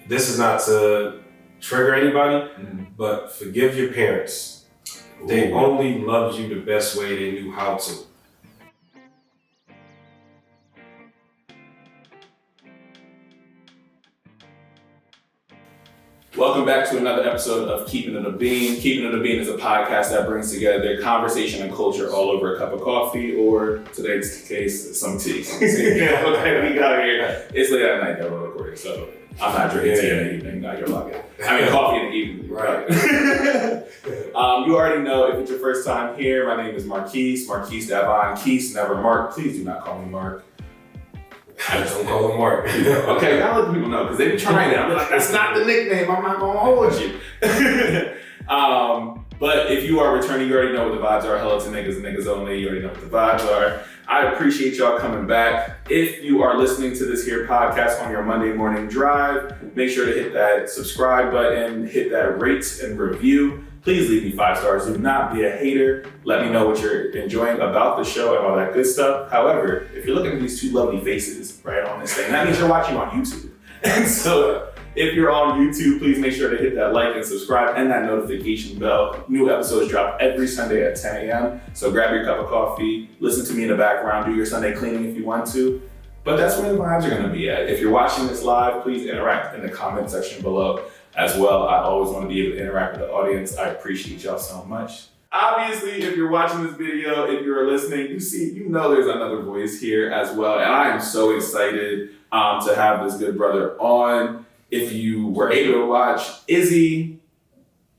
this is not to trigger anybody, but forgive your parents. They only loved you the best way they knew how to. Welcome back to another episode of Keeping It a Bean. Keeping It a Bean is a podcast that brings together conversation and culture all over a cup of coffee, or today's case, some tea. Yeah, okay, we got here. It's late at night that we're recording, so I'm not drinking tea in the evening. No, you're lucky. I mean, coffee in the evening. Right. You already know if it's your first time here, my name is Marquise Davon. Keith, never Mark. Please do not call me Mark. I just don't call him Mark. Okay, now let the people know, because they be trying it. I'm like, that's not the nickname. I'm not going to hold you. But if you are returning, you already know what the vibes are. Hello to niggas only. You already know what the vibes are. I appreciate y'all coming back. If you are listening to this here podcast on your Monday morning drive, make sure to hit that subscribe button, hit that rate and review. Please leave me 5 stars. Do not be a hater. Let me know what you're enjoying about the show and all that good stuff. However, if you're looking at these two lovely faces right on this thing, that means you're watching on YouTube. And so if you're on YouTube, please make sure to hit that like and subscribe and that notification bell. New episodes drop every Sunday at 10 a.m. So grab your cup of coffee, listen to me in the background, do your Sunday cleaning if you want to. But that's where the vibes are going to be at. If you're watching this live, please interact in the comment section below. As well, I always want to be able to interact with the audience. I appreciate y'all so much. Obviously, if you're watching this video, if you're listening, you know there's another voice here as well. And I am so excited to have this good brother on. If you were able to watch Izzy,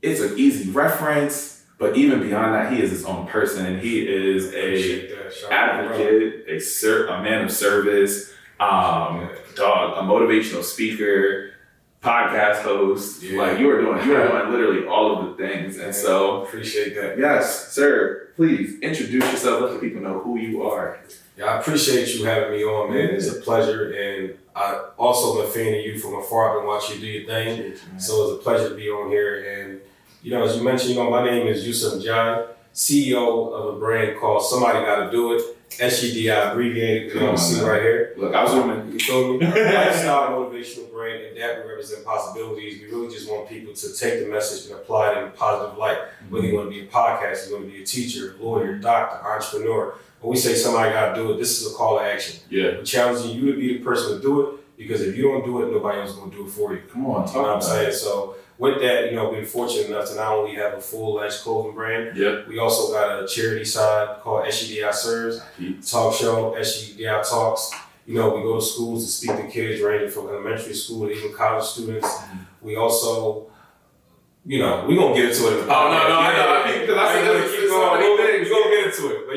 it's an easy reference. But even beyond that, he is his own person. And he is a advocate, a man of service, a motivational speaker, podcast host. Yeah. Like you are doing literally all of the things. And so appreciate that. Yes, sir. Please introduce yourself. Let the people know who you are. Yeah, I appreciate you having me on, man. It's a pleasure. And I also am a fan of you from afar. I've been watching you do your thing. So it's a pleasure to be on here. And as you mentioned, my name is Youssouph Ndiaye, CEO of a brand called Somebody Gotta Do It. SGDI abbreviated, you see right here. Look, I was wondering. You feel me? Lifestyle motivational brand, and that we represent possibilities. We really just want people to take the message and apply it in a positive light. Whether you want to be a podcast, you want to be a teacher, lawyer, doctor, entrepreneur. When we say somebody got to do it, this is a call to action. Yeah. We're challenging you to be the person to do it, because if you don't do it, nobody else is going to do it for you. Come on, you know what I'm saying? So with that, we're fortunate enough to not only have a full-fledged clothing brand, we also got a charity side called SGDI Serves, talk show, SGDI Talks. We go to schools to speak to kids ranging from elementary school to even college students. We also, we're going to get into it. I know. Because I said there's so many things. We're going to get into it. But,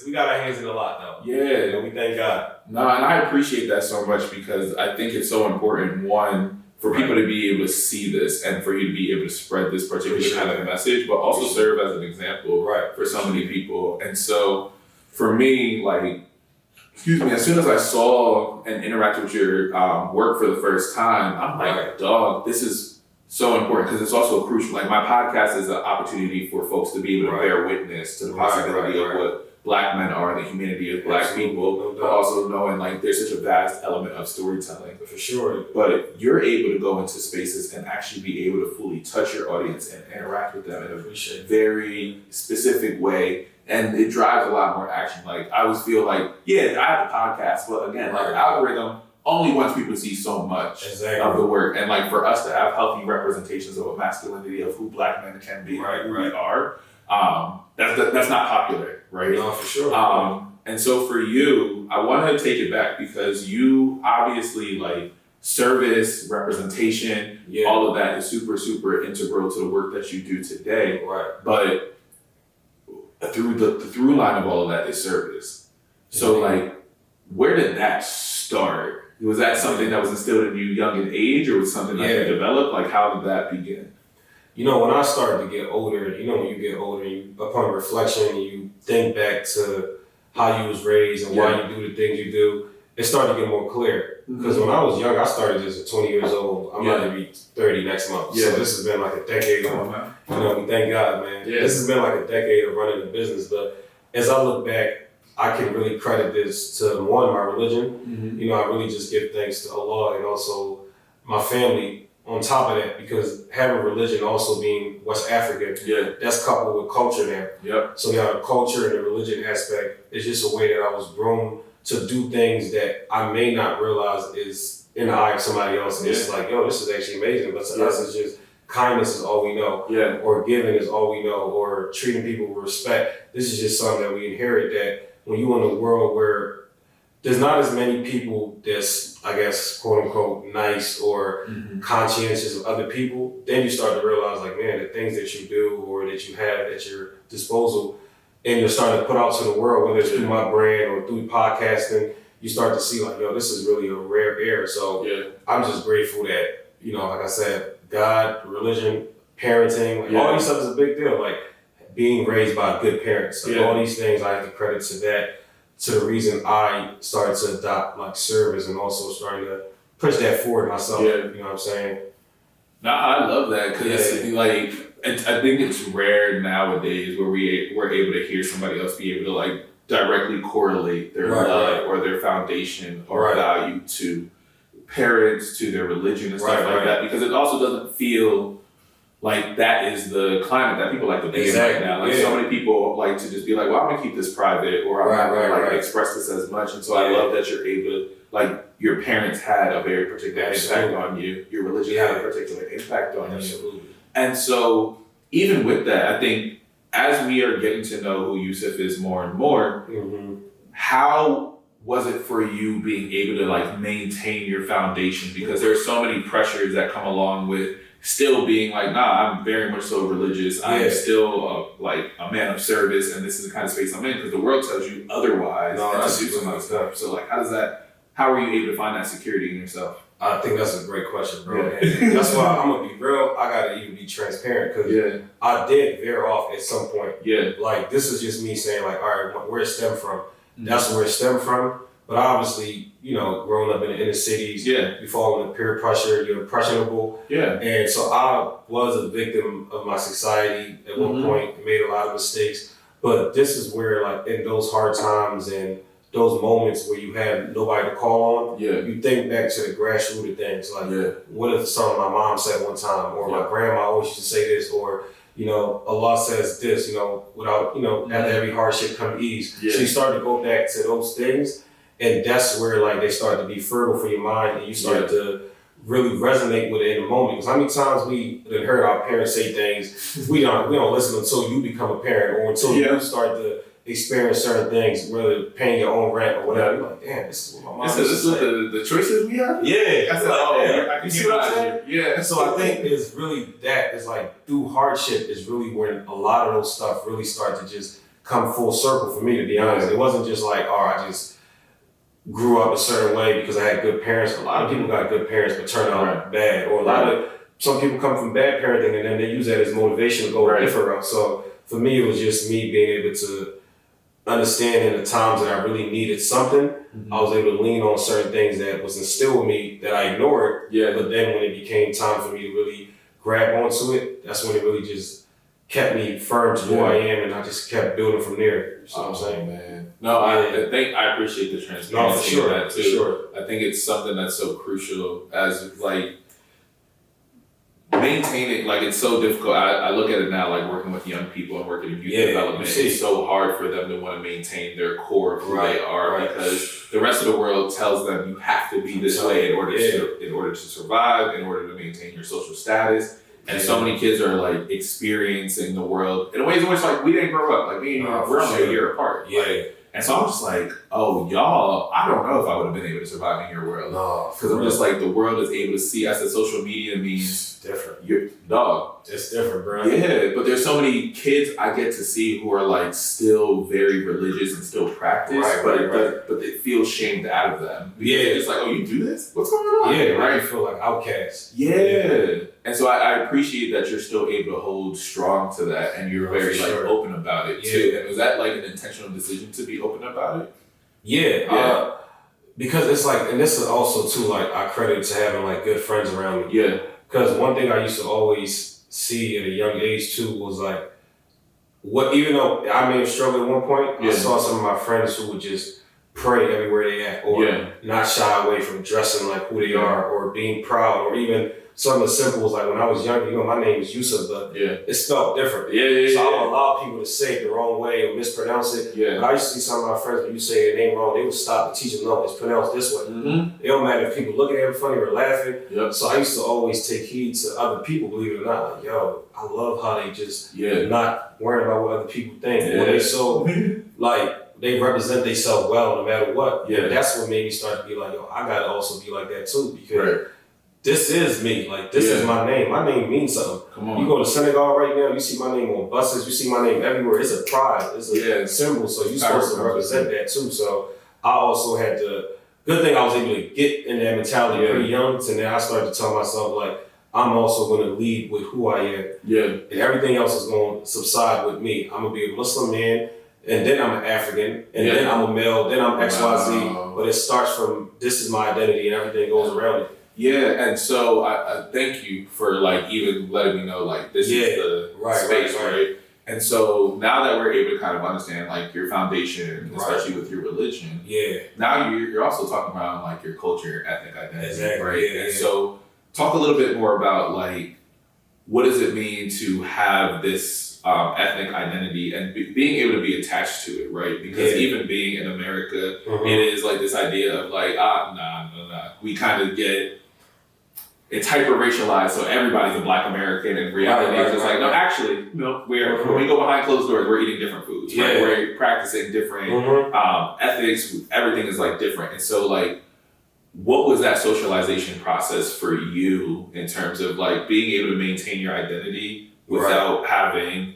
we got our hands in a lot, though. Yeah. We thank God. No, and I appreciate that so much, because I think it's so important, one, for people to be able to see this and for you to be able to spread this particular kind of message, but also serve as an example for so many people. And so for me, as soon as I saw and interacted with your work for the first time, I'm like, dog, this is so important, because it's also crucial. Like, my podcast is an opportunity for folks to be able to bear witness to the possibility of what Black men are, the humanity of Black people, but also knowing there's such a vast element of storytelling. For sure. But you're able to go into spaces and actually be able to fully touch your audience and interact with them in a very specific way. And it drives a lot more action. I always feel I have a podcast, but again, the algorithm only wants people to see so much of the work. And for us to have healthy representations of a masculinity of who Black men can be and who we are, that's not popular, right? No, for sure. And so for you, I want to take it back, because you obviously service, representation, all of that is super, super integral to the work that you do today. Right. But the through line of all of that is service. So where did that start? Was that something that was instilled in you young in age, or was it something that you developed? How did that begin? When I started to get older, when you get older, upon reflection, you think back to how you was raised and why you do the things you do, it started to get more clear. Because when I was young, I started just at 20 years old. I'm about to be 30 next month. So this has been a decade of, we thank God, man. Yeah. This has been a decade of running the business. But as I look back, I can really credit this to, one, my religion. I really just give thanks to Allah, and also my family on top of that, because having religion also being West African, that's coupled with culture now. Yep. So now the culture and the religion aspect is just a way that I was grown to do things that I may not realize is in the eye of somebody else. And it's like, yo, this is actually amazing. But to us, it's just kindness is all we know. Yeah. Or giving is all we know. Or treating people with respect. This is just something that we inherit, that when you're in a world where there's not as many people that's, I guess, quote unquote, nice or conscientious of other people, then you start to realize, like, man, the things that you do or that you have at your disposal and you're starting to put out to the world, whether it's through my brand or through podcasting, you start to see like, yo, this is really a rare air. So I'm just grateful that, you know, like I said, God, religion, parenting, like all these stuff is a big deal. Like being raised by good parents, like all these things I have to credit to that, to the reason I started to adopt like service and also starting to push that forward myself. You know what I'm saying? No, I love that, because like, I think it's rare nowadays where we're able to hear somebody else be able to like directly correlate their love or their foundation or value to parents, to their religion and stuff like that, because it also doesn't feel like that is the climate that people like to be in right now. Like so many people like to just be like, well, I'm gonna keep this private, or I'm not gonna like express this as much. And so I love that you're able to, like, your parents had a very particular impact on you. Your religion had a particular impact on you. And so even with that, I think as we are getting to know who Youssouph is more and more, how was it for you being able to like maintain your foundation? Because there's so many pressures that come along with still being like, nah, I'm very much so religious. I'm still like a man of service, and this is the kind of space I'm in, because the world tells you otherwise and to do some other stuff. So like, how are you able to find that security in yourself? I think that's a great question, bro. That's why I'm gonna be real. I gotta even be transparent, because I did veer off at some point. Like this is just me saying like, all right, where it stemmed from. That's where it stemmed from. But obviously, you know, growing up in the inner cities, you fall into peer pressure, you're impressionable. And so I was a victim of my society at one point, made a lot of mistakes. But this is where, like, in those hard times and those moments where you have nobody to call on, you think back to the grassroots things. Like, what if something my mom said one time, or my grandma always used to say this, or, you know, Allah says this, you know, without, you know, after every hardship come ease. So you start to go back to those things. And that's where like they start to be fertile for your mind, and you start to really resonate with it in the moment. Because how many times we heard our parents say things, we don't listen until you become a parent, or until you start to experience certain things, whether paying your own rent or whatever. You're like, damn, this is what my mom This is the choices we have? I said, I you see what I'm saying? Yeah. So I think it's really that. It's like through hardship is really when a lot of those stuff really start to just come full circle for me, to be honest. It wasn't just like, oh, I just grew up a certain way because I had good parents. A lot of people got good parents but turned out bad. Or some people come from bad parenting and then they use that as motivation to go a different route. So for me, it was just me being able to understand in the times that I really needed something, I was able to lean on certain things that was instilled in me that I ignored. But then when it became time for me to really grab onto it, that's when it really just kept me firm to who I am, and I just kept building from there. You know what I'm saying? Man. No, I appreciate the transparency of that too. For sure. I think it's something that's so crucial as like maintaining, like it's so difficult. I look at it now, like working with young people and working in youth development. It's so hard for them to want to maintain their core of who they are, because the rest of the world tells them you have to be this way in order to survive, in order to maintain your social status. And so many kids are like experiencing the world in ways in which like we didn't grow up. Like me and you, we're only a year apart. Like, and so I'm just like, oh, y'all, I don't know if I would have been able to survive in your world. No, because I'm just like, the world is able to see us as social media means different. It's different, bro. Yeah, but there's so many kids I get to see who are like still very religious and still practice, but they feel shamed out of them. They're just like, oh, you do this? What's going on? You feel like outcasts. And so I appreciate that you're still able to hold strong to that, and you're very like open about it too. And was that like an intentional decision to be open about it? Because it's like, and this is also too, like, I credit to having like good friends around me. Because one thing I used to always see at a young age too was like, even though I may have struggled at one point, I saw some of my friends who would just pray everywhere they at, or not shy away from dressing like who they are, or being proud, or even some of the symbols. Like when I was younger, my name is Youssouph, but it's spelled different. So I would allow people to say it the wrong way or mispronounce it. But I used to see some of my friends, when you say their name wrong, they would stop and teach them, no, it's pronounced this way. It don't matter if people looking at it funny or laughing. So I used to always take heed to other people, believe it or not. Like, yo, I love how they just not worrying about what other people think. When they so, like, they represent themselves well no matter what. That's what made me start to be like, yo, I gotta also be like that too, because this is me. Like, this is my name. My name means something. Come on. You go to Senegal right now, you see my name on buses, you see my name everywhere. It's a pride. It's a symbol. So you're supposed to represent that too. So I also had to, good thing I was able to get in that mentality pretty young. So now I started to tell myself, like, I'm also going to lead with who I am. And everything else is going to subside with me. I'm going to be a Muslim man, and then I'm an African, and then I'm a male, then I'm XYZ. But it starts from, this is my identity, and everything goes around it. And so I thank you for like even letting me know like this is the space, right? And so now that we're able to kind of understand like your foundation, especially with your religion, now you're also talking about like your culture, your ethnic identity, right? And so talk a little bit more about like what does it mean to have this ethnic identity and being able to be attached to it, right? Because even being in America, it is like this idea of like, nah. We kind of get, it's hyper-racialized, so everybody's a Black American, and reality is just like, no, actually, when we go behind closed doors, we're eating different foods, right? We're practicing different ethics, everything is like different. And so like, what was that socialization process for you in terms of like being able to maintain your identity without having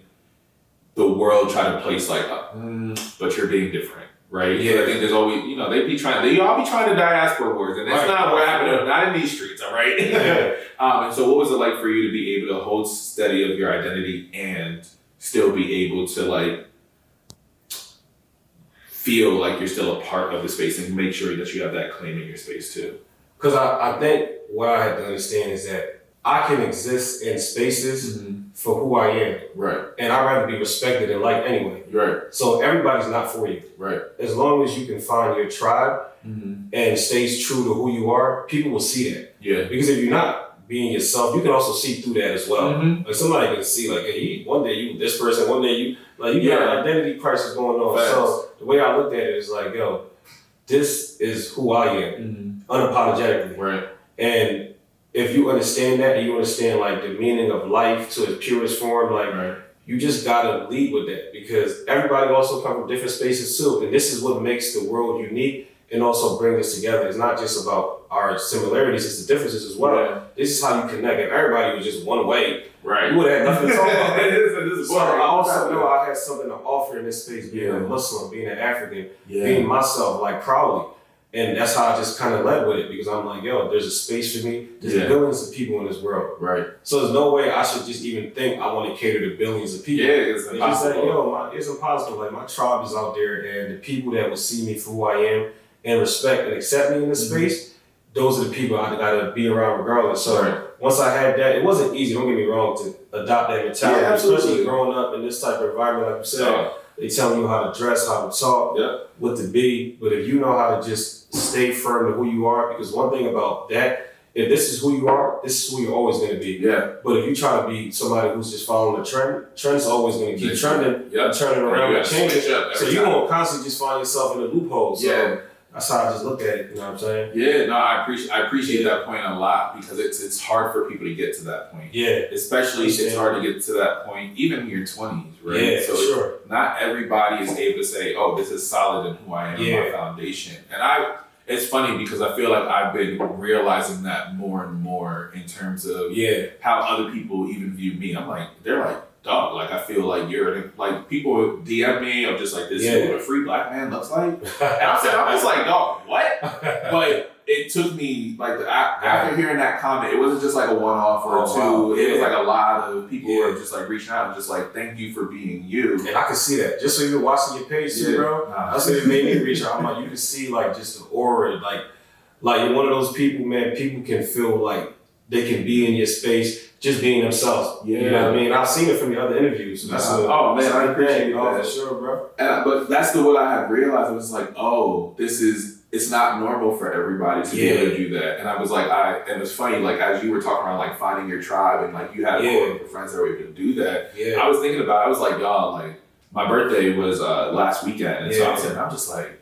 the world try to place like, but you're being different? Right? I think there's always, they all be trying to diaspora wars, and that's not what happened, not in these streets, all right? And so what was it like for you to be able to hold steady of your identity and still be able to like feel like you're still a part of the space and make sure that you have that claim in your space too? Because I think what I had to understand is that I can exist in spaces for who I am. And I'd rather be respected and liked anyway. So everybody's not for you. As long as you can find your tribe and stays true to who you are, people will see that. Because if you're not being yourself, you can also see through that as well. Like somebody can see like, hey, one day you this person, one day you, like you got an identity crisis going on. So the way I looked at it is like, yo, this is who I am, unapologetically. And if you understand that and you understand like the meaning of life to its purest form, like you just gotta lead with that, because everybody also comes from different spaces too. And this is what makes the world unique and also brings us together. It's not just about our similarities, it's the differences as well. This is how you connect. If everybody was just one way, you would have nothing to talk about. So I also know I had something to offer in this space, being a Muslim, being an African, being myself, like proudly. And that's how I just kind of led with it, because I'm like, yo, there's a space for me. There's billions of people in this world. So there's no way I should just even think I want to cater to billions of people. It's impossible. Just like, yo, it's impossible. Like my tribe is out there, and the people that will see me for who I am and respect and accept me in this space, those are the people I gotta be around regardless. So once I had that, it wasn't easy, don't get me wrong, to adopt that mentality, especially growing up in this type of environment, like you said. They tell you how to dress, how to talk, what to be. But if you know how to just stay firm to who you are, because one thing about that, if this is who you are, this is who you're always going to be. But if you try to be somebody who's just following the trend, trend's always going to keep trending, turning around and changing. So you're going to constantly just find yourself in a loophole. So that's how I just look at it, you know what I'm saying? I appreciate that point a lot, because it's hard for people to get to that point. Especially it's hard to get to that point even in your 20s, right? So not everybody is able to say, oh, this is solid in who I am, my foundation. And it's funny because I feel like I've been realizing that more and more in terms of how other people even view me. I'm like, they're like, dog, like I feel like you're like, people DM me of just like, this is what a free Black man looks like. And I'm just like, dog, what? But it took me like after hearing that comment, it wasn't just like a one-off or two. It was like a lot of people were just like reaching out and just like, thank you for being you. And I can see that. Just so you're watching your page too, bro. That's what it made me reach out. I'm like, you can see like just the aura, like you're one of those people, man, people can feel like they can be in your space, just being themselves. Yeah. You know what I mean? I've seen it from your other interviews. Man, I appreciate that. Oh, for sure, bro. But that's what I had realized. I was like, oh, it's not normal for everybody to be able to do that. And I was like, and it's funny, like, as you were talking about, like, finding your tribe and, like, you had a group of friends that were able to do that. Yeah. I was thinking about, I was like, y'all, like, my birthday was last weekend. And so I'm just like,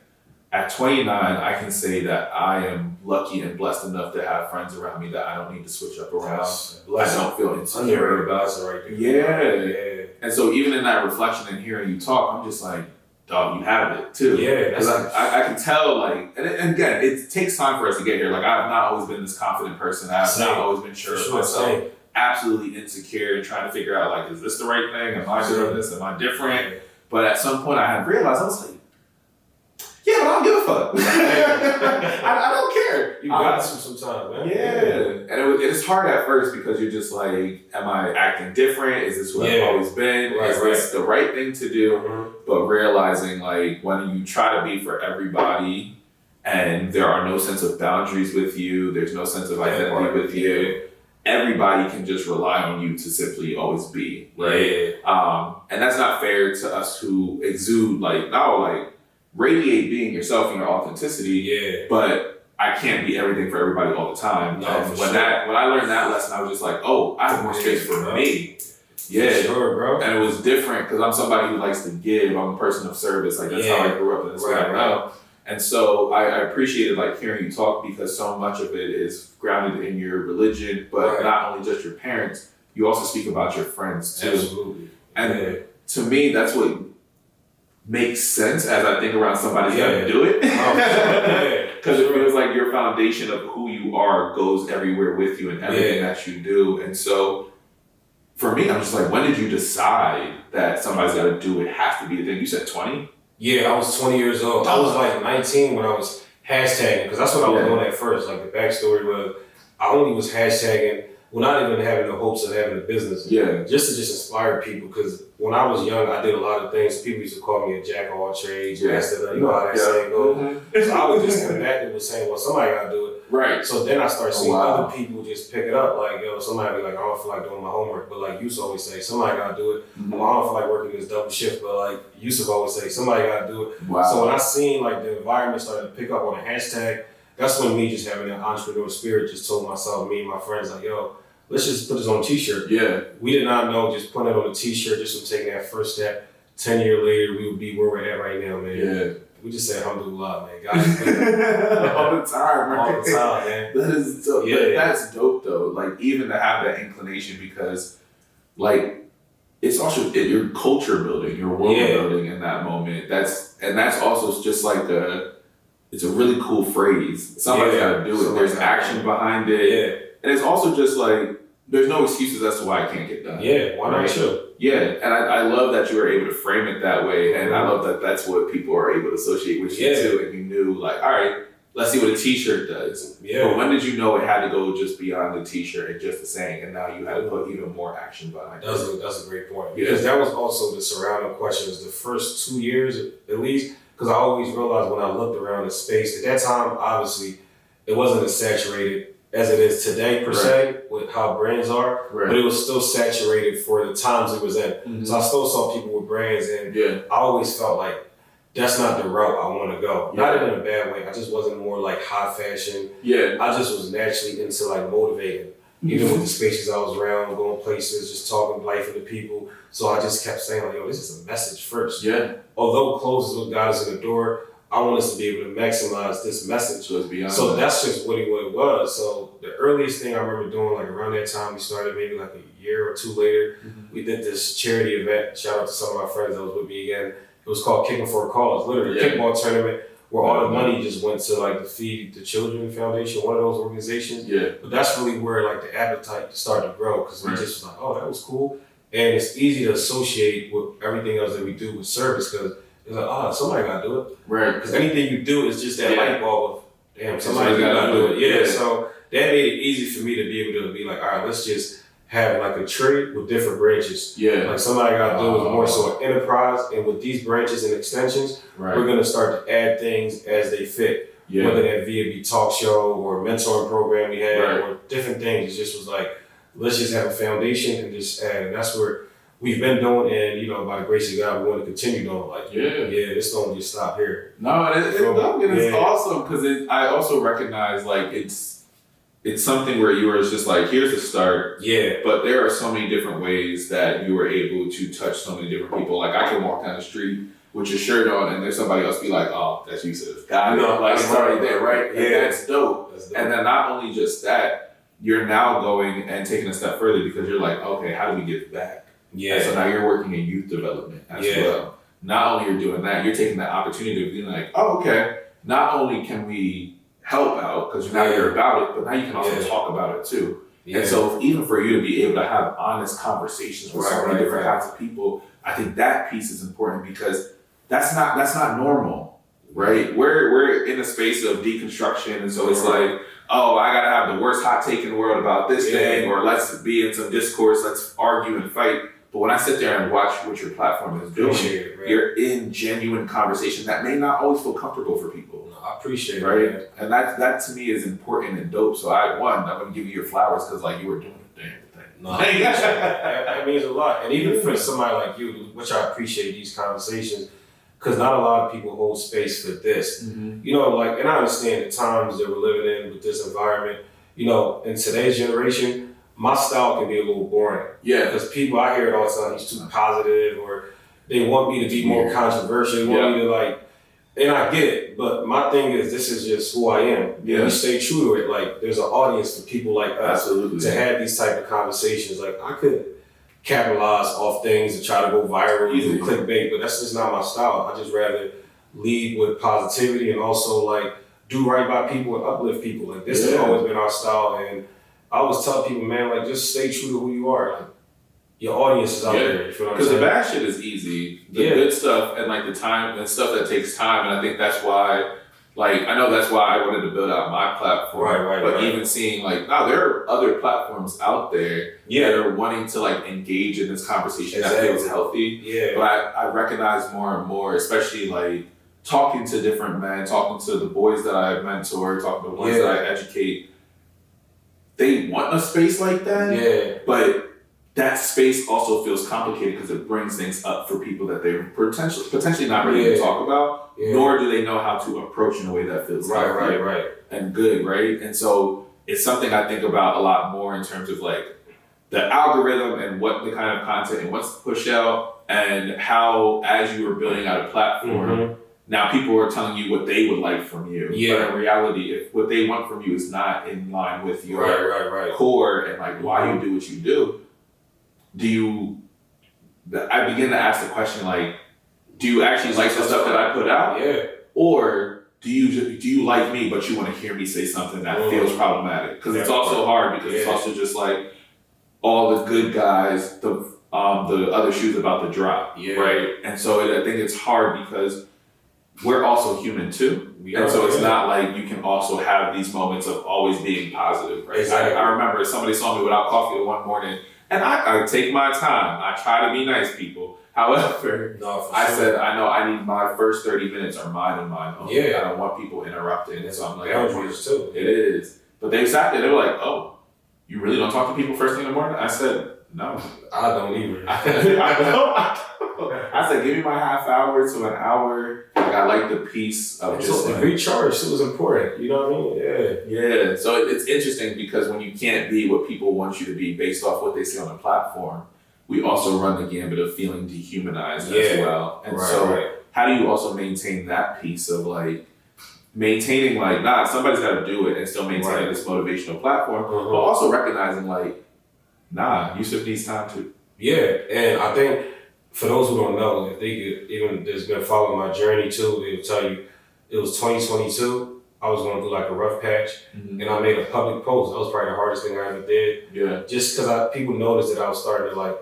at 29, I can say that I am lucky and blessed enough to have friends around me that I don't need to switch up around. I don't feel insecure about it right there. Yeah. And so even in that reflection and hearing you talk, I'm just like, dog, you have it too. Yeah. Because I can tell, like, and again, it takes time for us to get here. Like, I've not always been this confident person. I've not always been sure of myself. Absolutely insecure and trying to figure out, like, is this the right thing? Am I doing this? Am I different? But at some point I had realized, I was like, yeah, but I don't give a fuck. I don't care. You got some time, man. Yeah. And it's hard at first because you're just like, am I acting different? Is this who I've always been? Is this the right thing to do? Mm-hmm. But realizing, like, when you try to be for everybody and there are no sense of boundaries with you, there's no sense of identity with you, everybody can just rely on you to simply always be, right? And that's not fair to us who exude, like, radiate being yourself and your authenticity, but I can't be everything for everybody all the time. And when I learned that lesson, I was just like, oh, I have more space for me. Yeah, for sure, bro. And it was different because I'm somebody who likes to give. I'm a person of service. Like, that's how I grew up, and that's what I know. And so I appreciated, like, hearing you talk because so much of it is grounded in your religion, but not only just your parents. You also speak about your friends too. Absolutely. And to me, that's what makes sense as I think around somebody's got to do it. Because it feels like your foundation of who you are goes everywhere with you and everything that you do. And so for me, I'm just like, when did you decide that somebody's got to do it? Has to be a thing. You said 20? Yeah, I was 20 years old. I was like 19 when I was hashtagging, because that's what I was doing at first. Like, the backstory was I only was hashtagging, well, not even having the hopes of having a business. Yeah. Just to inspire people, because when I was young, I did a lot of things. People used to call me a jack of all trades. You know how that saying goes. Mm-hmm. So I was just connected with saying, well, somebody got to do it. Right. So then I started seeing other people just pick it up. Like, somebody be like, I don't feel like doing my homework. But like Youssouph always say, somebody got to do it. Mm-hmm. Well, I don't feel like working this double shift. But like Youssouph always say, somebody got to do it. Wow. So when I seen like the environment started to pick up on a hashtag, that's when me just having an entrepreneurial spirit just told myself, me and my friends, like, let's just put this on a t-shirt. Yeah. We did not know just putting it on a t-shirt just from taking that first step. 10 years later, we would be where we're at right now, man. Yeah. We just say alhamdulillah, man. God is good. All the time, right? All the time, man. That is dope. Yeah. That's dope, though. Like, even to have that inclination, because, like, it's also your culture building, your world building in that moment. That's also just like it's a really cool phrase. Somebody's got to do it. There's action behind it. Yeah. And it's also just like, there's no excuses as to why it can't get done. Yeah, why not you? Yeah, and I love that you were able to frame it that way, and I love that that's what people are able to associate with you too, and you knew, like, all right, let's see what a t-shirt does. Yeah. But when did you know it had to go just beyond the t-shirt and just the saying, and now you had to put even more action behind it? That's a great point. Because that was also the surrounding questions, the first 2 years at least, because I always realized when I looked around the space, at that time, obviously, it wasn't as saturated as it is today per se, with how brands are, but it was still saturated for the times it was in. Mm-hmm. So I still saw people with brands, and I always felt like that's not the route I want to go. Not in a bad way. I just wasn't more like high fashion. Yeah. I just was naturally into like motivating. Even with the spaces I was around, going places, just talking life into people. So I just kept saying, like, this is a message first. Yeah. Although close is what got us in the door, I want us to be able to maximize this message. So that's just what it was. So the earliest thing I remember doing, like around that time, we started maybe like a year or two later, we did this charity event. Shout out to some of my friends that was with me again. It was called Kicking for a Cause, literally a kickball tournament where all the money just went to like the Feed the Children Foundation, one of those organizations. Yeah. But that's really where like the appetite started to grow, because we just was like, oh, that was cool. And it's easy to associate with everything else that we do with service, because it's like, somebody got to do it. Right. Because anything you do is just that light bulb of, damn, somebody's got to do it. Yeah. So that made it easy for me to be able to be like, all right, let's just have like a tree with different branches. Yeah. Like somebody got to do it more so an enterprise. And with these branches and extensions, we're going to start to add things as they fit. whether that be talk show or mentoring program we had or different things. It just was like, let's just have a foundation and just add. And that's where we've been doing, and by the grace of God, we want to continue doing. Like, this don't just stop here. No, it's awesome because I also recognize like it's something where you are just like, here's the start. Yeah. But there are so many different ways that you were able to touch so many different people. Like I can walk down the street with your shirt on and there's somebody else be like, oh, that's Youssouph. Like it's already there, right? Yeah. And that's dope. And then not only just that, you're now going and taking a step further because you're like, okay, how do we give back? Yeah. And so now you're working in youth development as well. Not only you're doing that, you're taking that opportunity of being like, oh, okay, not only can we help out because now you're about it, but now you can also talk about it too. And so even for you to be able to have honest conversations with so many different kinds of people, I think that piece is important because that's not normal, right? We're in a space of deconstruction, and so it's like, oh, I gotta have the worst hot take in the world about this thing, or let's be in some discourse, let's argue and fight. But when I sit there and watch what your platform is doing, you're in genuine conversation that may not always feel comfortable for people. No, I appreciate it, right? And that to me is important and dope. So I'm gonna give you your flowers because like you were doing the damn thing. No, that means a lot. And even for somebody like you, which I appreciate these conversations, because not a lot of people hold space for this. And I understand the times that we're living in with this environment. In today's generation, my style can be a little boring. Yeah. Because people, I hear it all the time, he's too positive, or they want me to be more controversial, they want me to and I get it, but my thing is, this is just who I am. Yeah. We stay true to it. Like, there's an audience for people like us to have these type of conversations. Like, I could capitalize off things and try to go viral and do clickbait, but that's just not my style. I just rather lead with positivity and also do right by people and uplift people. Like, this has always been our style, and I always tell people, man, just stay true to who you are. Like, your audience is out there. Because the bad shit is easy. The good stuff and the time and stuff that takes time. And I think that's why, I know that's why I wanted to build out my platform. But even seeing there are other platforms out there that are wanting to engage in this conversation that feels healthy. Yeah. But I recognize more and more, especially talking to different men, talking to the boys that I mentor, talking to the ones that I educate. They want a space like that. Yeah. But that space also feels complicated because it brings things up for people that they're potentially not ready to talk about, nor do they know how to approach in a way that feels right and good, right? And so it's something I think about a lot more in terms of the algorithm and what the kind of content and what's pushed out, and how as you were building out a platform, now people are telling you what they would like from you. Yeah. But in reality, if what they want from you is not in line with your core and why you do what you do, I begin to ask the question do you actually like the stuff that I put out? Yeah. Or do you like me but you want to hear me say something that feels problematic? Because it's also hard because it's also just all the good guys, the other shoes about to drop, right? And so I think it's hard because we're also human too. And so it's not you can also have these moments of always being positive, right? Exactly. I remember somebody saw me without coffee one morning, and I take my time. I try to be nice, people. However, I said, I know I need my first 30 minutes are mine and mine only. Yeah. I don't want people interrupting. And so I'm boundaries too. It is. But they sat there, they were like, oh, you really don't talk to people first thing in the morning? I said, no. I don't either. I said, give me my half hour to an hour. I like the piece of just recharge. It was important. You know what I mean? Yeah. So it's interesting because when you can't be what people want you to be based off what they see on the platform, we also run the gambit of feeling dehumanized as well. And how do you also maintain that piece of maintaining somebody's got to do it and still maintaining this motivational platform, but also recognizing Youssouph needs time too. Yeah, and I think for those who don't know, if they could even just been following my journey too, they'll tell you it was 2022. I was going through a rough patch, and I made a public post. That was probably the hardest thing I ever did. Yeah, just because people noticed that I was starting to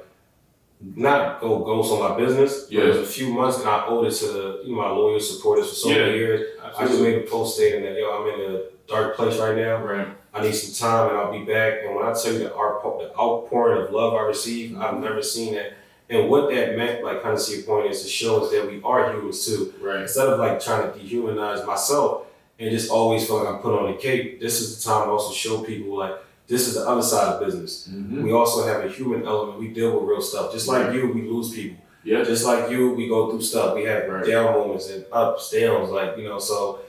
not go ghost on my business. Yeah, it was a few months, and I owed it to my loyal supporters for so many years. Absolutely. I just made a post stating that I'm in a dark place right now. Right. I need some time, and I'll be back. And when I tell you the outpouring of love I received, I've never seen that. And what that meant, kind of see a point, is to show us that we are humans too. Right. Instead of trying to dehumanize myself, and just always feel like I put on a cape, this is the time to also show people like, this is the other side of business. Mm-hmm. We also have a human element. We deal with real stuff. Just like you, we lose people. Yeah. Just like you, we go through stuff. We have down moments and ups, downs, so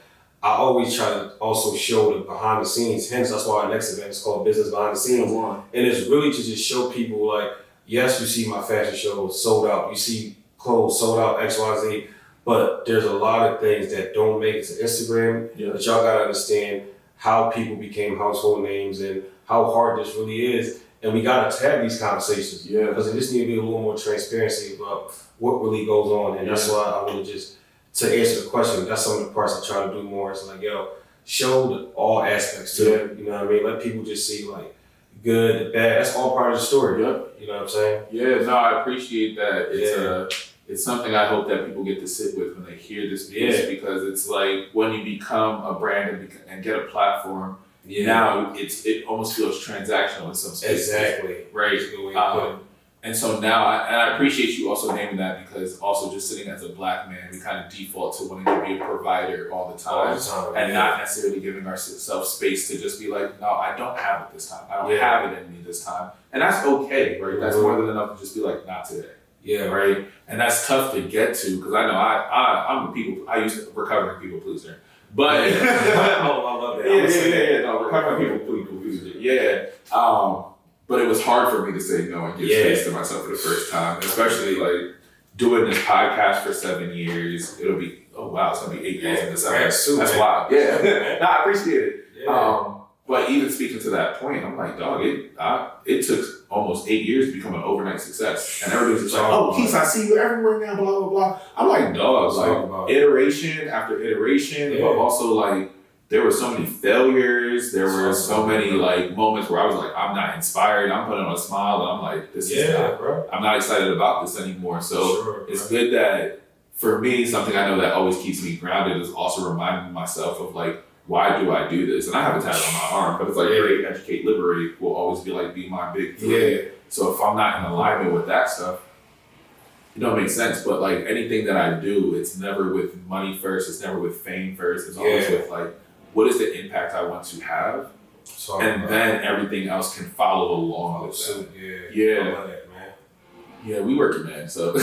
I always try to also show the behind the scenes. Hence, that's why our next event is called Business Behind the Scenes. And it's really to just show people like, yes, you see my fashion show sold out. You see clothes sold out, X, Y, Z. But there's a lot of things that don't make it to Instagram. Yeah. But y'all gotta understand how people became household names and how hard this really is. And we gotta have these conversations. Yeah. Because there just need to be a little more transparency about what really goes on. And that's why I want to just, to answer the question, that's some of the parts I try to do more. It's like, show all aspects to it. You know what I mean? Let people just see like good, the bad. That's all part of the story. Yep. You know what I'm saying? Yeah, no, I appreciate that. It's something I hope that people get to sit with when they hear this piece, because it's like when you become a brand and get a platform, now it almost feels transactional in some spaces. Exactly. Right. And so now, I appreciate you also naming that, because also just sitting as a Black man, we kind of default to wanting to be a provider all the time and not necessarily giving ourselves space to just be like, no, I don't have it this time. I don't have it in me this time. And that's okay, right? That's more than enough to just be like, not today. Yeah. Right. And that's tough to get to, because I know I used to recovering people pleaser. But I love that. No, recovering people pleaser. Yeah. But it was hard for me to say no and give space to myself for the first time, especially like doing this podcast for 7 years. It'll be, it's gonna be 8 years in December. That's wild. Yeah. No, I appreciate it. Yeah. But even speaking to that point, I'm like, dog, it took almost 8 years to become an overnight success. And everybody's just like, Keith, I see you everywhere now, blah, blah, blah. I'm like, dog, like iteration after iteration, but also like, there were so many failures. There were so many like moments where I was like, I'm not inspired. I'm putting on a smile, and I'm like, this is not, I'm not excited about this anymore. So it's good that for me, something I know that always keeps me grounded is also reminding myself of like, why do I do this? And I have a tattoo on my arm, but it's like create, educate, liberate will always be my big three. Yeah. So if I'm not in alignment with that stuff, it don't make sense. But like anything that I do, it's never with money first. It's never with fame first. It's always with like, what is the impact I want to have? And then everything else can follow along with that. Yeah. I love that, man. Yeah, we working, man. So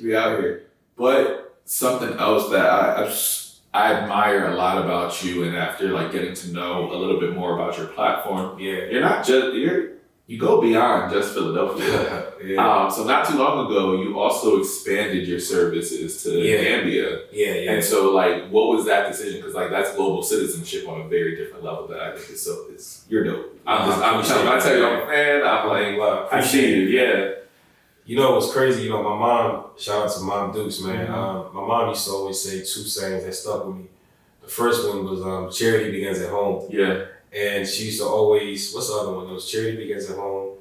we out here. But something else that I admire a lot about you, and after like getting to know a little bit more about your platform, you're not just you go beyond just Philadelphia. So not too long ago, you also expanded your services to Gambia. And so like, what was that decision? Because like that's global citizenship on a very different level that I think is you're dope. I tell you, I'm a fan. I'm like, I see you. Yeah. You know what's crazy? My mom, shout out to Mom Dukes, man. My mom used to always say 2 sayings that stuck with me. The first one was charity begins at home. Yeah. And she used to always, what's the other one? It was charity begins at home.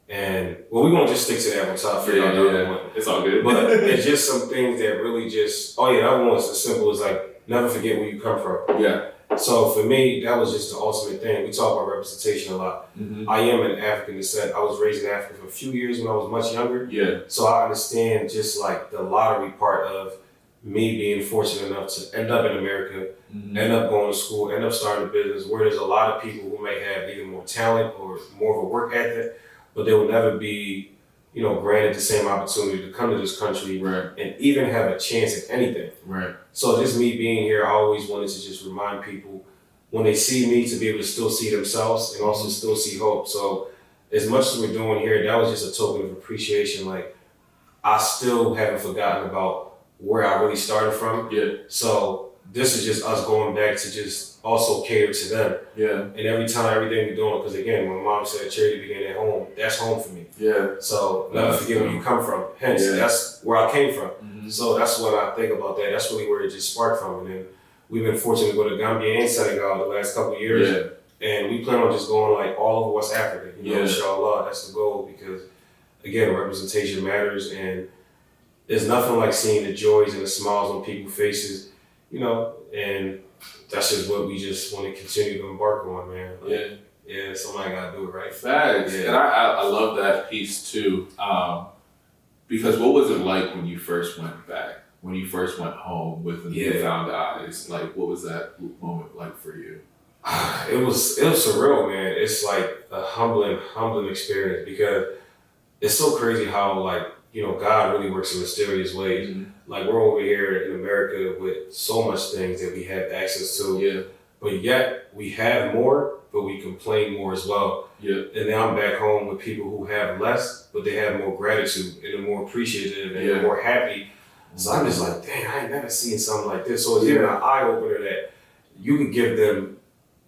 And, well, we won't just stick to that one, so I'll figure out the other one. It's all good. But it's just some things that really just, that one was as simple as like, never forget where you come from. Yeah. So for me, that was just the ultimate thing. We talk about representation a lot. Mm-hmm. I am an African descent. I was raised in Africa for a few years when I was much younger. Yeah. So I understand just like the lottery part of me being fortunate enough to end up in America, end up going to school, end up starting a business where there's a lot of people who may have either more talent or more of a work ethic, but they will never be, granted the same opportunity to come to this country and even have a chance at anything. Right. So just me being here, I always wanted to just remind people when they see me to be able to still see themselves and also still see hope. So as much as we're doing here, that was just a token of appreciation. Like I still haven't forgotten about where I really started from. Yeah. So this is just us going back to just also cater to them. Yeah. And everything we're doing, because again, my mom said charity began at home. That's home for me. Yeah. So never forget where you come from. Hence, that's where I came from. Mm-hmm. So that's what I think about that. That's really where it just sparked from. And then we've been fortunate to go to Gambia and Senegal the last couple of years. Yeah. And we plan on just going like all over West Africa. Inshallah, that's the goal, because again, representation matters, and there's nothing like seeing the joys and the smiles on people's faces, and that's just what we just want to continue to embark on, man. Like, somebody got to do it right. Facts. Yeah. And I love that piece too, because what was it like when you first went back? when you first went home with the newfound eyes, like what was that moment like for you? It was surreal, man. It's like a humbling experience because it's so crazy how like, God really works in mysterious ways. Mm-hmm. Like we're over here in America with so much things that we have access to. Yeah. But yet we have more, but we complain more as well. Yeah. And now I'm back home with people who have less, but they have more gratitude and they're more appreciative and they're more happy. So I'm just like, dang, I ain't never seen something like this. So it's even an eye opener that you can give them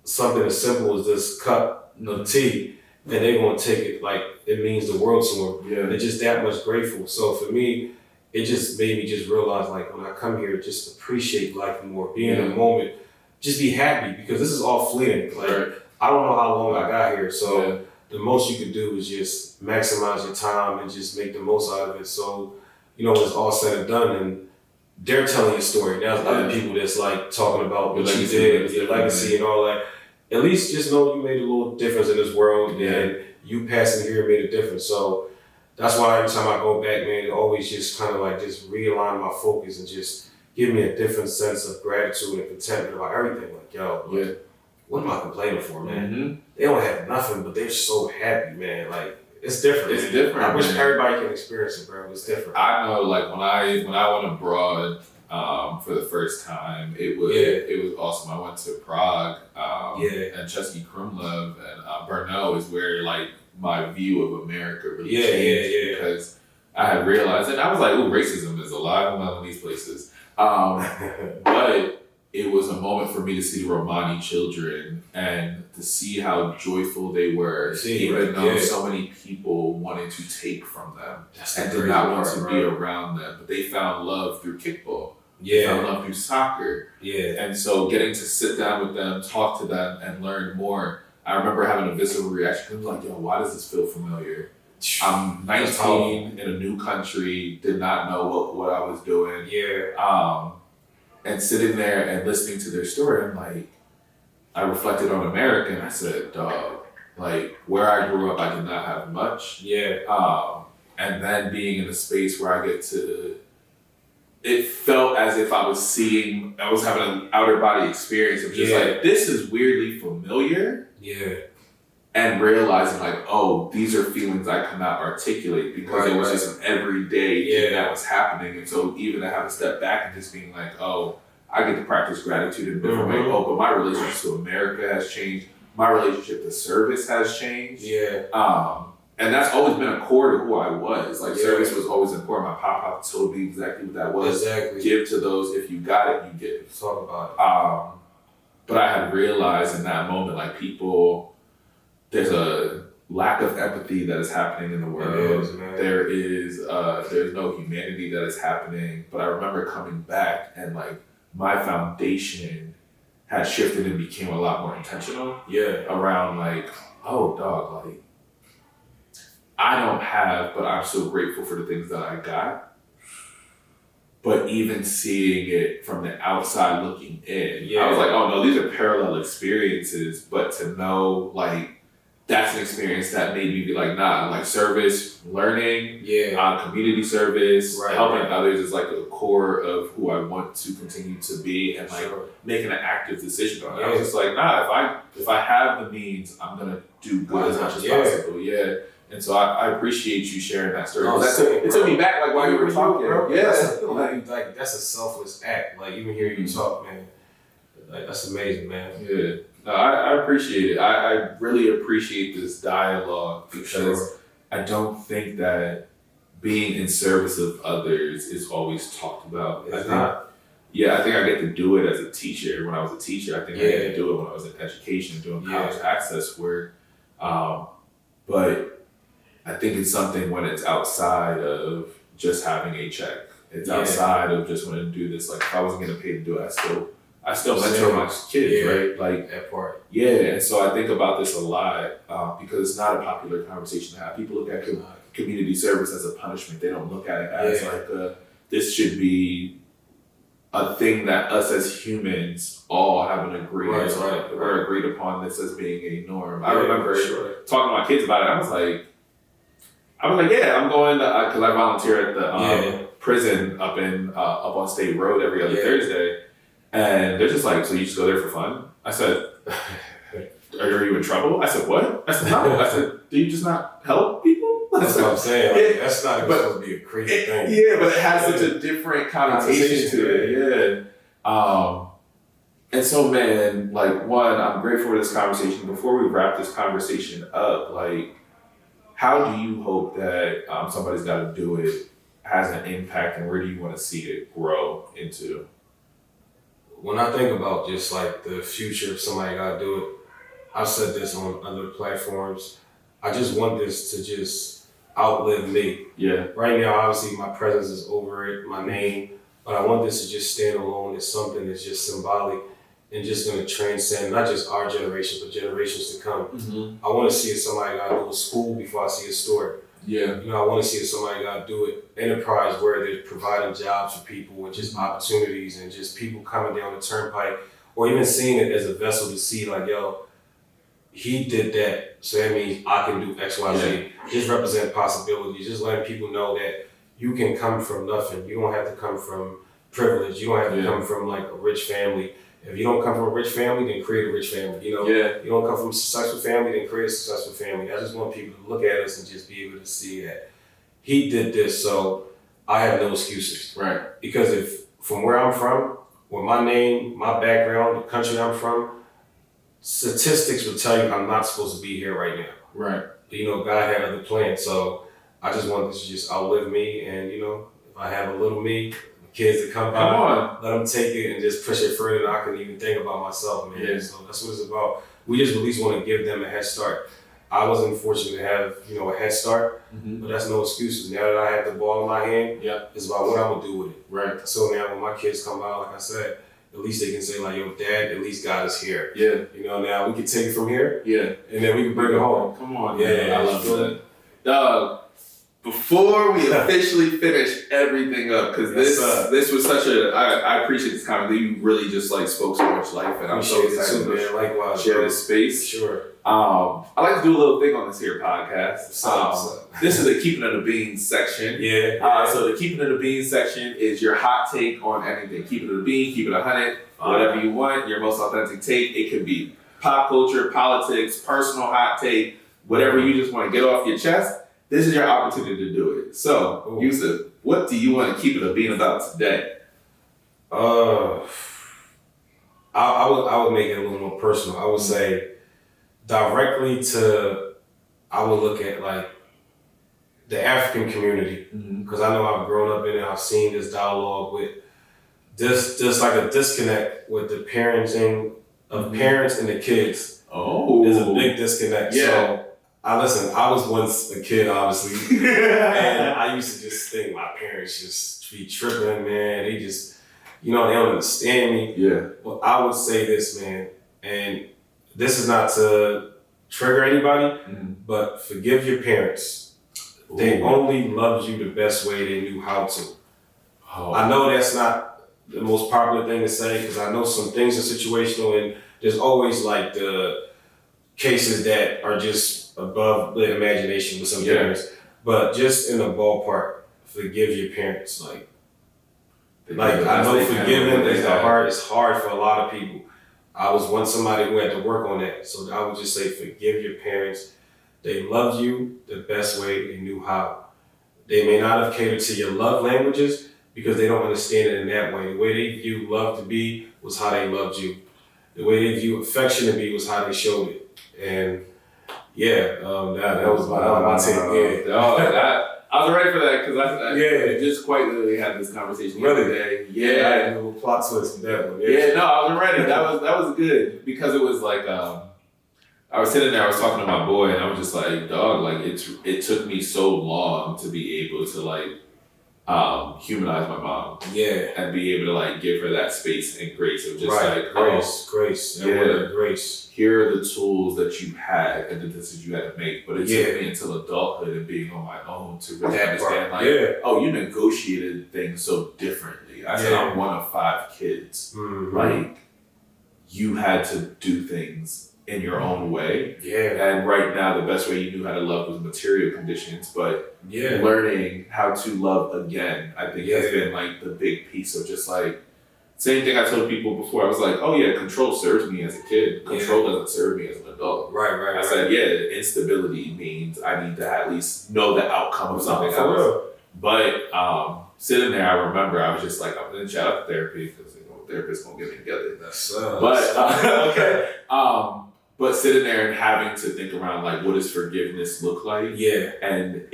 something as simple as this cup of tea, and they're gonna take it like it means the world to them. Yeah. They're just that much grateful. So for me, it just made me just realize like when I come here, just appreciate life more, be in the moment, just be happy because this is all fleeting. Like I don't know how long I got here, so the most you can do is just maximize your time and just make the most out of it. So, it's all said and done and they're telling your story. There's other people that's like talking about what you did, your legacy and all that. At least just know you made a little difference in this world and you passing here made a difference. So that's why every time I go back, man, it always just kind of like just realign my focus and just give me a different sense of gratitude and contentment about everything. Like, what am I complaining for, man? Mm-hmm. They don't have nothing, but they're so happy, man. Like, it's different. It's different. I wish everybody can experience it, bro. It's different. I know, like when I went abroad for the first time, it was awesome. I went to Prague, and Chesky Krumlov and Brno is where like my view of America really changed because I had realized, and I was like, "Ooh, racism is alive and well in these places." But it was a moment for me to see the Romani children and to see how joyful they were, even though so many people wanted to take from them and did not want to be around them. But they found love through kickball. They found love through soccer. Yeah. And so getting to sit down with them, talk to them, and learn more. I remember having a visceral reaction. I was like, yo, why does this feel familiar? I'm 19 in a new country, did not know what I was doing. Yeah. And sitting there and listening to their story, I'm like, I reflected on America and I said, dog, like where I grew up, I did not have much. Yeah. And then being in a space where I get to, it felt as if I was having an outer body experience of just like, this is weirdly familiar. Yeah. And realizing like, oh, these are feelings I cannot articulate because it was just an everyday thing that was happening. And so even to have a step back and just being like, oh, I get to practice gratitude in a different way. Oh, but my relationship to America has changed. My relationship to service has changed. Yeah. And that's always been a core to who I was. Like service was always important. My pop told me exactly what that was. Exactly. Give to those. If you got it, you give. Talk about it. But I had realized in that moment, like there's a lack of empathy that is happening in the world. There's no humanity that is happening. But I remember coming back and like my foundation had shifted and became a lot more intentional. Yeah. Around like, oh dog, like I don't have, but I'm so grateful for the things that I got. But even seeing it from the outside looking in, I was like, oh no, these are parallel experiences. But to know like that's an experience that made me be like, nah, like service, learning, community service, helping others is like a core of who I want to continue to be and like making an active decision on it. I was just like, nah, if I have the means, I'm gonna do good as much as possible. Yeah. And so I appreciate you sharing that story. It took me back like while you were talking. Bro. Yeah. That's a selfless act. Like even hearing you talk, man. Like that's amazing, man. Yeah. No, I appreciate it. I really appreciate this dialogue because I don't think that being in service of others is always talked about. I think I get to do it as a teacher. When I was a teacher, I think I get to do it when I was in education doing college access work. But I think it's something when it's outside of just having a check. It's outside of just wanting to do this. Like if I wasn't getting paid to do it, I still mentor my kids, right? Like that part. Yeah, and so I think about this a lot because it's not a popular conversation to have. People look at community service as a punishment. They don't look at it as like this should be a thing that us as humans all have an agreement or agreed upon this as being a norm. I remember talking to my kids about it. I was like, yeah, I'm going to because I volunteer at the prison up on State Road every other Thursday, and they're just like, so you just go there for fun? I said, are you in trouble? I said, what? I said, no. I said, do you just not help people? That's what I'm saying. Like, that's not even supposed to be a crazy thing. Yeah, but it has such a different connotation to it. Yeah. And so, man, like, one, I'm grateful for this conversation. Before we wrap this conversation up, like, how do you hope that Somebody's Gotta Do It has an impact, and where do you want to see it grow into? When I think about just like the future of Somebody Gotta Do It, I've said this on other platforms. I just want this to just outlive me. Yeah. Right now, obviously, my presence is over it, my name, but I want this to just stand alone as something that's just symbolic and just going to transcend not just our generation, but generations to come. Mm-hmm. I want to see if Somebody Gotta Do It school before I see a store. Yeah. You know, I want to see if Somebody Gotta Do It enterprise where they're providing jobs for people and just opportunities and just people coming down the turnpike, or even seeing it as a vessel to see like, yo, he did that, so that means I can do X, Y, Z. Just represent possibilities. Just letting people know that you can come from nothing. You don't have to come from privilege. You don't have to come from like a rich family. If you don't come from a rich family, then create a rich family. You know, you don't come from a successful family, then create a successful family. I just want people to look at us and just be able to see that he did this, so I have no excuses. Right. Because if from where I'm from, with my name, my background, the country I'm from, statistics will tell you I'm not supposed to be here right now. Right. You know, God had other plans, so I just want this to just outlive me, and you know, if I have a little me, kids that come by, let them take it and just push it further than I can even think about myself, man. Yeah. So that's what it's about. We just at least want to give them a head start. I wasn't fortunate to have, you know, a head start, but that's no excuses. Now that I have the ball in my hand, it's about what I'm gonna do with it. Right. So now when my kids come out, like I said, at least they can say like, yo, Dad, at least God is here. Yeah. You know, now we can take it from here. Yeah. And then we can bring it home. Come on. Yeah, man. I love that. Dog, before we officially finish everything up, because this was such I appreciate this comment. You really just like spoke so much life, and I'm so excited to share this space. Sure. I like to do a little thing on this here podcast. This is the Keeping It a Beans section. Yeah. So the Keeping It a Beans section is your hot take on anything. Keep it a bean, keep it 100, whatever you want, your most authentic take. It could be pop culture, politics, personal hot take, whatever you just want to get off your chest. This is your opportunity to do it. So, Youssouph, what do you want to keep it a bean about today? I would make it a little more personal. I would say directly to, I would look at like the African community, because I know I've grown up in it. I've seen this dialogue with this like a disconnect with the parenting of parents and the kids. There's a big disconnect. So I was once a kid, obviously, and I used to just think my parents just be tripping, man. They just, you know, they don't understand me. Yeah. Well, I would say this, man, and this is not to trigger anybody, but forgive your parents. They only loved you the best way they knew how to. I know that's not the most popular thing to say, because I know some things are situational, and there's always like the cases that are just above the imagination with some parents. But just in the ballpark, forgive your parents. Like I know forgiving is it's hard for a lot of people. I was once somebody who had to work on that. So I would just say, forgive your parents. They loved you the best way they knew how. They may not have catered to your love languages because they don't understand it in that way. The way they view love to be was how they loved you. The way they view affection to be was how they showed it. And that was my take. I was ready for that because I just quite literally had this conversation the other day. Yeah, I had a little plot twist with that one. I was ready. That was good because it was like I was sitting there, I was talking to my boy, and I was just like, dog, like it took me so long to be able to like humanize my mom. Yeah. And be able to like give her that space and grace of just like grace. Grace. Here are the tools that you had and the decisions you had to make. But it took me until adulthood and being on my own to really understand you negotiated things so differently. I said I'm one of 5 kids. Like you had to do things in your own way. Yeah. And right now, the best way you knew how to love was material conditions, but learning how to love again, I think has been like the big piece of just like, same thing I told people before. I was like, oh yeah, control serves me as a kid. Control doesn't serve me as an adult. Right. I said, instability means I need to at least know the outcome of something else. But sitting there, I remember I was just like, I'm gonna shout out to therapy because therapists gonna get me together. But sitting there and having to think around like, what does forgiveness look like? Yeah. And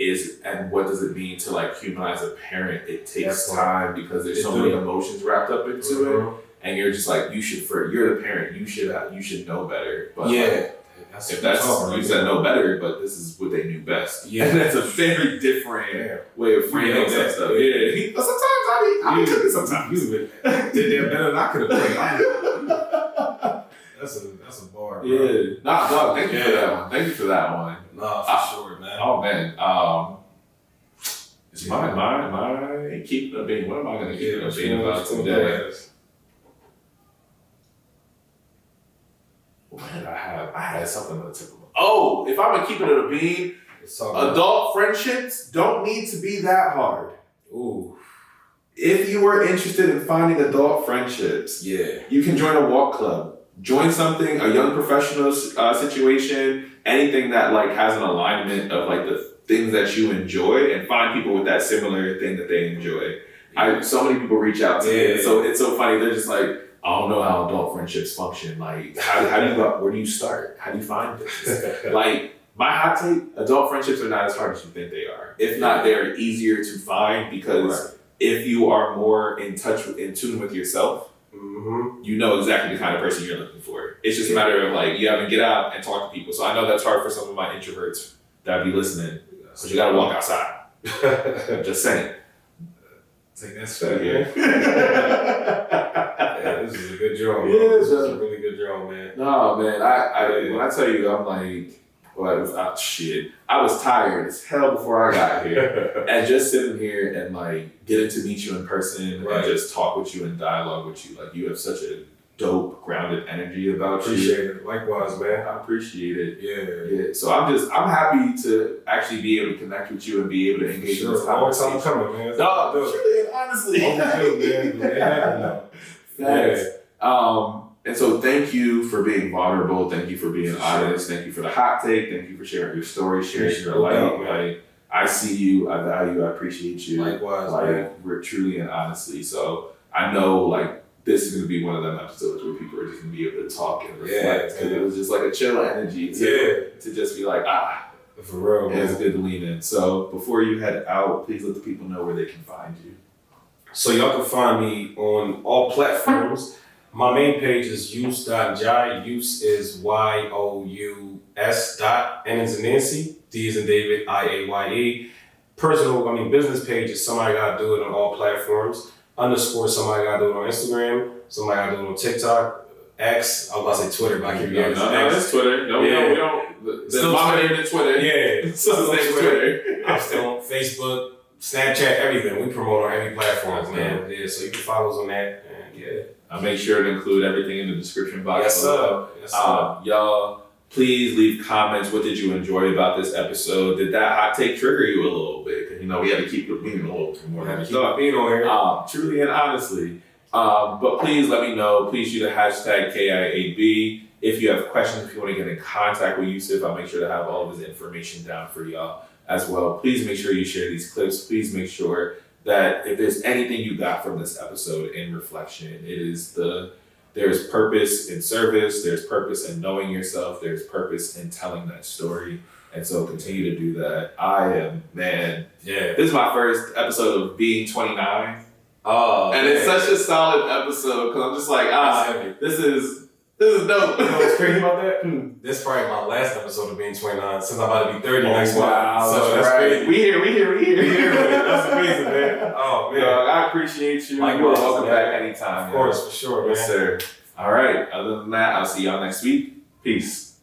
what does it mean to like humanize a parent? It takes time because there's so many emotions wrapped up into it, and you're just like, you're the parent, you should know better. But like, you said know better, but this is what they knew best. Yeah, and that's a very different way of framing that stuff. Yeah, but sometimes I be cooking sometimes. You did that better than I could have played. That's a bar, bro. Yeah. Nah, dog, thank you for that one. Thank you for that one. Nah, for sure, man. Oh, man. It's my keeping a bean. What am I going to keep a bean about today? What did I have? I had something on the tip of my... Oh, if I'm going to keep it a bean, adult friendships don't need to be that hard. Ooh. If you were interested in finding adult friendships, you can join a walk club. Join something, a young professional situation, anything that like has an alignment of like the things that you enjoy, and find people with that similar thing that they enjoy. So many people reach out to me, so it's so funny. They're just like, I don't know how adult friendships function. Like, where do you start? How do you find this? Like, my hot take: adult friendships are not as hard as you think they are. If not, they're easier to find because if you are more in tune with yourself. You know exactly the kind of person you're looking for. It's just a matter of like, you have to get out and talk to people. So I know that's hard for some of my introverts that be listening, but you gotta walk outside. Just saying. Take that step, man. This is a good drum. This is a really good drum, man. No, man. When I tell you, I'm like, I was tired as hell before I got here. And just sitting here and like getting to meet you in person and just talk with you and dialogue with you. Like, you have such a dope, grounded energy about you. Appreciate it. Likewise, man. I appreciate it. Yeah. So I'm happy to actually be able to connect with you and be able to engage in this conversation. Long time coming, man. No, truly, honestly. Thanks. And so thank you for being vulnerable. Thank you for being honest. Thank you for the hot take. Thank you for sharing your story, sharing your light. Like, I see you, I value you, I appreciate you. Likewise, man. We're truly and honestly. So I know like this is gonna be one of them episodes where people are just gonna be able to talk and reflect. Because it was just like a chill energy to just be like, for real, man. It's good to lean in. So before you head out, please let the people know where they can find you. So y'all can find me on all platforms. My main page is Youssouph Ndiaye. Youss is YOUS. N is in Nancy. D is in David. IAYE. Business page is Somebody Gotta Do It on all platforms. _ Somebody Gotta Do It on Instagram. Somebody Gotta Do It on TikTok. X. I was about to say Twitter, but I keep forgetting. No, it's Twitter. No, we don't. Still my name is Twitter. Yeah. Still Twitter. I'm still on Facebook, Snapchat, everything. We promote on every platform, man. Yeah, so you can follow us on that. And I'll make sure to include everything in the description box. Yes, sir. Y'all, please leave comments. What did you enjoy about this episode? Did that hot take trigger you a little bit? Because, we had to keep it being a little bit more. Keep it being on here. Truly and honestly. But please let me know. Please use the hashtag KIAB. If you have questions, if you want to get in contact with Youssouph, I'll make sure to have all of his information down for y'all as well. Please make sure you share these clips. Please make sure that if there's anything you got from this episode in reflection, there's purpose in service, there's purpose in knowing yourself, there's purpose in telling that story. And so continue to do that. This is my first episode of being 29. And it's such a solid episode because I'm just like, this is dope. You know what's crazy about that? This is probably my last episode of being 29 since I'm about to be 30 next month. Wow, so that's crazy. We here. That's amazing, man. Oh, man. I appreciate you. Likewise, you are welcome back anytime. Of course, for sure, man. Yes, sir. All right. Other than that, I'll see y'all next week. Peace.